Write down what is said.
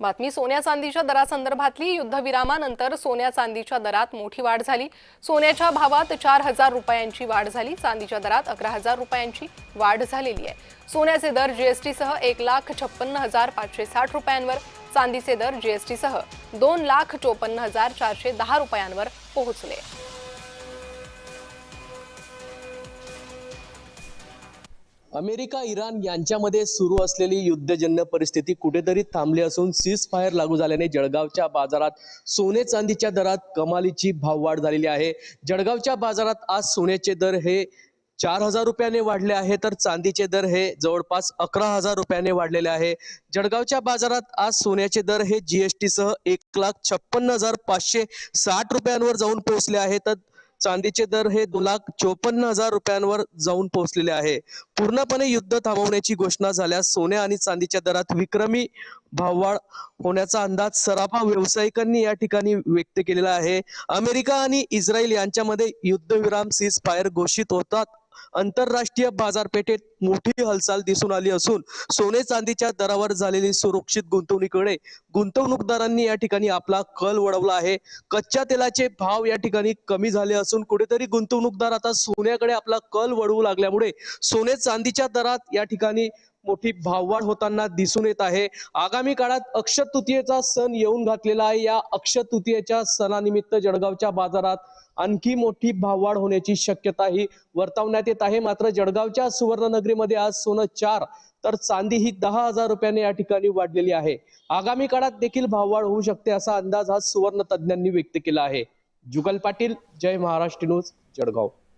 बातमी सोन्या चांदीच्या दरासंदर्भातली युद्धविरामानंतर सोन्या चांदीच्या दरात मोठी वाढ झाली। सोन्याच्या भावात 4,000 रुपयांची वाढ झाली। चांदीच्या दरात 11,000 रुपयांची वाढ झालेली आहे। सोन्याचे दर जीएसटी सह 1,56,560 रुपयांवर, चांदीचे दर जीएसटी सह 2,54,410 रुपयांवर पोहोचले। अमेरिका इराण यांच्यामध्ये सुरू असलेली युद्धजन्य परिस्थिती कुठेतरी थांबली असून सीज फायर लागू झाल्याने जळगावच्या बाजारात सोने चांदीच्या दरात कमालीची भाववाढ झालेली आहे। जळगावच्या बाजारात आज सोन्याचे दर हे 4,000 रुपयाने वाढले आहे, तर चांदीचे दर हे जवळपास 11,000 रुपयाने वाढलेले आहे। जळगावच्या बाजारात आज सोन्याचे दर हे जीएसटी सह 1,56,560 रुपयांवर जाऊन पोहोचले आहे, तर चांदीचे दर हे 2,54,000 रुपयांवर जाऊन पोहोचलेले आहे। पूर्णपणे युद्ध थांबवण्याची घोषणा झाल्यास सोने आणि चांदीच्या दरात विक्रमी भाववाढ होण्याचा अंदाज सराफा व्यावसायिकांनी या ठिकाणी व्यक्त केलेला आहे। अमेरिका आणि इस्रायल यांच्यामध्ये युद्धविराम सीज फायर घोषित होतात आंतरराष्ट्रीय बाजारपेठेत मोठी हालचाल दिसून आली असून सोने चांदीच्या दरावर झालेली सुरक्षित गुंतवणुकीकडे गुंतवणूकदारांनी या ठिकाणी आपला कल वळवला आहे। कच्च्या तेलाचे भाव या ठिकाणी कमी झाले असून कुठेतरी गुंतवणूकदार आता सोन्याकडे आपला कल वळवू लागल्यामुळे सोने चांदीच्या दरात या ठिकाणी मोठी भाववाढ होताना दिसून येत आहे। आगामी काळात अक्षय तृतीयेचा सण येऊन घातलेला आहे। या अक्षय तृतीयेच्या सणानिमित्त जळगावच्या बाजारात आणखी मोठी भाववाढ होण्याची शक्यताही वर्तवण्यात येत आहे। मात्र जळगावच्या सुवर्णनगरीमध्ये आज सोनं 4 तर चांदी ही 10,000 रुपयाने या ठिकाणी वाढलेली आहे। आगामी काळात देखील भाववाढ होऊ शकते असा अंदाज आज सुवर्ण तज्ञांनी व्यक्त केला आहे। जुगल पाटील, जय महाराष्ट्र न्यूज, जळगाव।